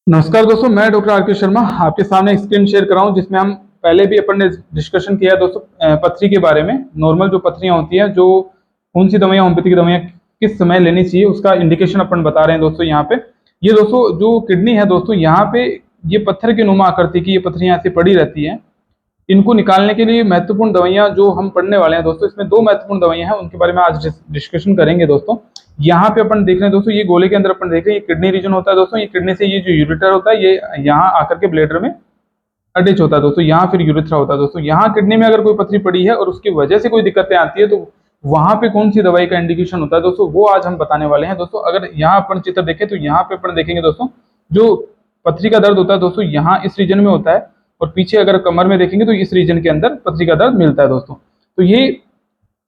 नमस्कार दोस्तों, मैं डॉक्टर आर के शर्मा आपके सामने एक स्क्रीन शेयर कर रहा हूं जिसमें हम पहले भी अपन ने डिस्कशन किया है दोस्तों पथरी के बारे में। नॉर्मल जो पथरियां होती हैं, जो कौन सी दवाइयां, होम्योपैथी की दवाइयां किस समय लेनी चाहिए, उसका इंडिकेशन अपन बता रहे हैं दोस्तों। यहाँ पे ये दोस्तों जो किडनी है दोस्तों, यहाँ पे ये पत्थर के नुमा आकृति की ये पथरियां ऐसी पड़ी रहती हैं। इनको निकालने के लिए महत्वपूर्ण दवाइयां जो हम पढ़ने वाले हैं दोस्तों, इसमें दो महत्वपूर्ण दवाइयां हैं, उनके बारे में आज डिस्कशन करेंगे दोस्तों। यहाँ पे अपन देख रहे हैं दोस्तों, ये गोले के अंदर अपन देख रहे हैं, ये किडनी रीजन होता है दोस्तों। ये किडनी से ये जो यूरेटर होता है, ये यहाँ आकर के ब्लेडर में अटैच होता है दोस्तों। यहाँ फिर यूरेथ्रा होता है दोस्तों। यहाँ किडनी में अगर कोई पथरी पड़ी है और उसकी वजह से कोई दिक्कतें आती है, तो वहां पे कौन सी दवाई का इंडिकेशन होता है दोस्तों, वो आज हम बताने वाले हैं दोस्तों। अगर यहाँ अपन चित्र देखें तो यहाँ पे अपन देखेंगे दोस्तों, जो पथरी का दर्द होता है दोस्तों, यहाँ इस रीजन में होता है, और पीछे अगर कमर में देखेंगे तो इस रीजन के अंदर पथरी का दर्द मिलता है दोस्तों। तो ये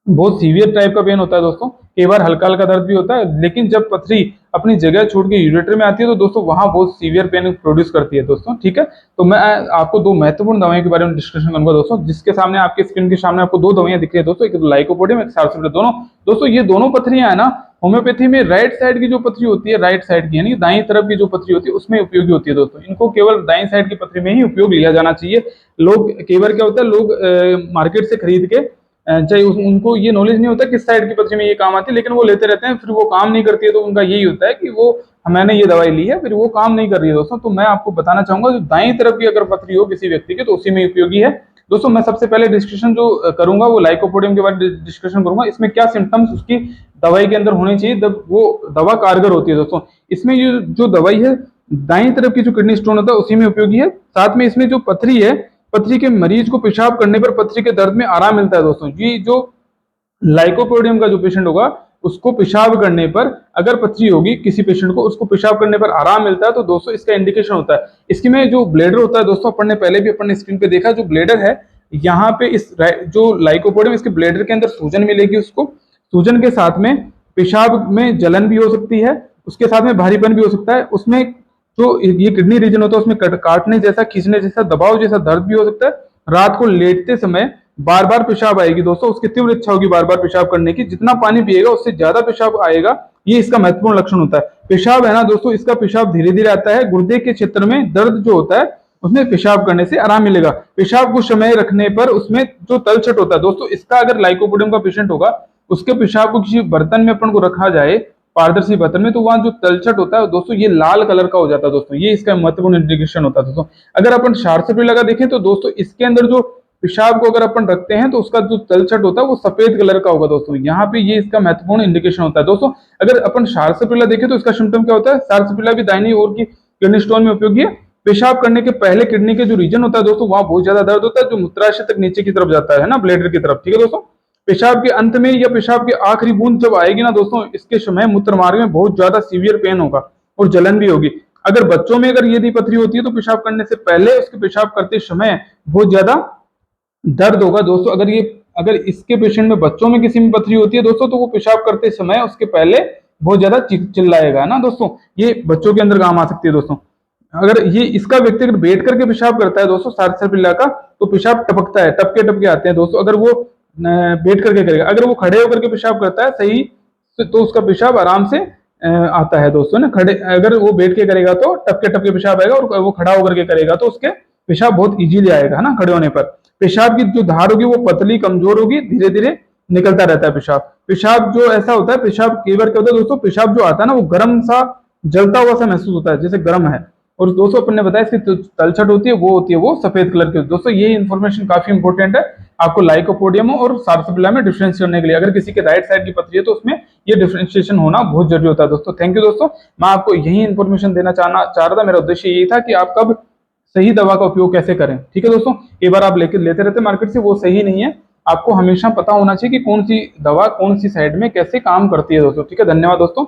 बहुत सीवियर टाइप का पेन होता है दोस्तों। कई बार हल्का हल्का दर्द भी होता है, लेकिन जब पथरी अपनी जगह छोड़ के यूरेटर में आती है तो दोस्तों वहां बहुत सीवियर पेन प्रोड्यूस करती है दोस्तों। ठीक है, तो मैं आपको दो महत्वपूर्ण दवाइयों के बारे में डिस्कशन करूंगा दोस्तों, जिसके सामने आपके स्क्रीन के सामने आपको दो दवाइयां दिख रही है दोस्तों, एक लाइकोपोडियम, एक सार्सोप्रेल। दोनों दोस्तों, ये दोनों पथरियां है ना, होम्योपैथी में राइट साइड की जो पथरी होती है, राइट साइड की यानी दाईं तरफ की जो पथरी होती है, उसमें उपयोगी होती है दोस्तों। इनको केवल दाईं साइड की पथरी में ही उपयोग लिया जाना चाहिए। लोग कई बार क्या होता है, लोग मार्केट से खरीद के चाहे उनको ये नॉलेज नहीं होता किस साइड की पथरी में ये काम आती है, लेकिन वो लेते रहते हैं, फिर वो काम नहीं करती है। तो उनका यही होता है कि वो मैंने ये दवाई ली है, फिर वो काम नहीं कर रही है दोस्तों। तो मैं आपको बताना चाहूंगा, जो दाईं तरफ की अगर पथरी हो किसी व्यक्ति की, तो उसी में उपयोगी है दोस्तों। मैं सबसे पहले डिस्कशन जो करूंगा वो लाइकोपोडियम के बारे में डिस्कशन करूंगा। इसमें क्या सिम्टम्स उसकी दवाई के अंदर होने चाहिए जब वो दवा कारगर होती है दोस्तों। इसमें ये जो दवाई है, दाईं तरफ की जो किडनी स्टोन होता है उसी में उपयोगी है। साथ में इसमें जो पथरी है, पथरी के मरीज को पेशाब करने पर पथरी के दर्द में आराम मिलता है दोस्तों। ये जो लाइकोपोडियम का जो पेशेंट होगा, उसको पेशाब करने पर, अगर पथरी होगी किसी पेशेंट को, उसको पेशाब करने पर आराम मिलता है, तो दोस्तों इसका इंडिकेशन होता है। इसकी में जो ब्लेडर होता है दोस्तों, अपन ने पहले भी अपन स्क्रीन पे देखा, जो ब्लेडर है यहाँ पे, इस जो लाइकोपोडियम, इसके ब्लेडर के अंदर सूजन मिलेगी उसको। सूजन के साथ में पेशाब में जलन भी हो सकती है, उसके साथ में भारीपन भी हो सकता है। उसमें जो ये किडनी रीजन होता है, उसमें काटने जैसा, खींचने जैसा, दबाव जैसा दर्द भी हो सकता है। रात को लेटते समय बार बार पेशाब आएगी दोस्तों, उसकी तीव्र इच्छा होगी बार बार पेशाब करने की। जितना पानी पिएगा उससे ज्यादा पेशाब आएगा, ये इसका महत्वपूर्ण लक्षण होता है। पेशाब है ना दोस्तों, इसका पेशाब धीरे धीरे आता है। गुर्दे के क्षेत्र में दर्द जो होता है, उसमें पेशाब करने से आराम मिलेगा। पेशाब कुछ समय रखने पर उसमें जो तलछट होता है दोस्तों, इसका अगर लाइकोपोडियम का पेशेंट होगा, उसके पेशाब को किसी बर्तन में अपन को रखा जाए, पारदर्शी बर्तन में, तो वहां जो तलछट होता है दोस्तों, ये लाल कलर का हो जाता है दोस्तों। ये इसका महत्वपूर्ण इंडिकेशन होता है दोस्तों। अगर अपन सार्सोप्रेल लगा देखें तो दोस्तों, इसके अंदर जो पेशाब को अगर अपन रखते हैं, तो उसका जो तलछट होता है वो सफेद कलर का होगा दोस्तों। यहाँ पे ये इसका महत्वपूर्ण इंडिकेशन होता है दोस्तों। अगर अपन सार्सोप्रेल देखें तो इसका सिम्टम क्या होता है, सार्सोप्रेल भी दाहिनी ओर की किडनी स्टोन में उपयोगी है। पेशाब करने के पहले किडनी के जो रीजन होता है दोस्तों, वहां बहुत ज्यादा दर्द होता है, जो मूत्राशय तक नीचे की तरफ जाता है ना, ब्लेडर की तरफ। ठीक है दोस्तों, पेशाब के अंत में या पेशाब की आखिरी बूंद जब आएगी ना दोस्तों, इसके समय मूत्र मार्ग में बहुत ज्यादा सीवियर पेन होगा और जलन भी होगी। अगर बच्चों में अगर यदि पथरी होती है, तो पेशाब करने से पहले उसके पेशाब करते समय बहुत ज्यादा दर्द होगा दोस्तों। अगर इसके पेशेंट में, बच्चों में किसी में पथरी होती है दोस्तों, तो वो पेशाब करते समय उसके पहले बहुत ज्यादा चिल्लाएगा ना दोस्तों। ये बच्चों के अंदर काम आ सकती है दोस्तों। अगर ये इसका व्यक्ति अगर बैठ करके पेशाब करता है दोस्तों, सार्सोप्रेल का, तो पेशाब टपकता है, टपके टपके आते हैं दोस्तों। अगर वो बैठ करके करेगा, अगर वो खड़े होकर के पेशाब करता है सही, तो उसका पेशाब आराम से आता है दोस्तों ना। खड़े अगर वो बैठ के करेगा तो टपके टपके पेशाब आएगा, और वो खड़ा होकर के करेगा तो उसके पेशाब बहुत इजीली आएगा, है ना, खड़े होने पर। पेशाब की जो धार होगी वो पतली, कमजोर होगी, धीरे धीरे निकलता रहता है पेशाब। पेशाब जो ऐसा होता है, पेशाब कई बार क्या होता है दोस्तों, पेशाब जो आता है ना, वो गर्म सा, जलता हुआ सा महसूस होता है, जैसे गर्म है। और दोस्तों अपन ने बताया इसकी तलछट होती है, वो सफेद कलर की। दोस्तों ये इन्फॉर्मेशन काफी इंपॉर्टेंट है आपको लाइकोपोडियम और सार्सोप्रेल में डिफरेंशिएट करने के लिए। अगर किसी के राइट साइड की पथरी है तो उसमें ये डिफरेंशिएशन होना बहुत जरूरी होता है दोस्तों। थैंक यू दोस्तों, मैं आपको यही इन्फॉर्मेशन देना चाह रहा था। मेरा उद्देश्य यही था कि आप कब सही दवा का उपयोग कैसे करें। ठीक है दोस्तों, कई बार आप लेते रहते मार्केट से, वो सही नहीं है। आपको हमेशा पता होना चाहिए कि कौन सी दवा कौन सी साइड में कैसे काम करती है दोस्तों। ठीक है, धन्यवाद दोस्तों।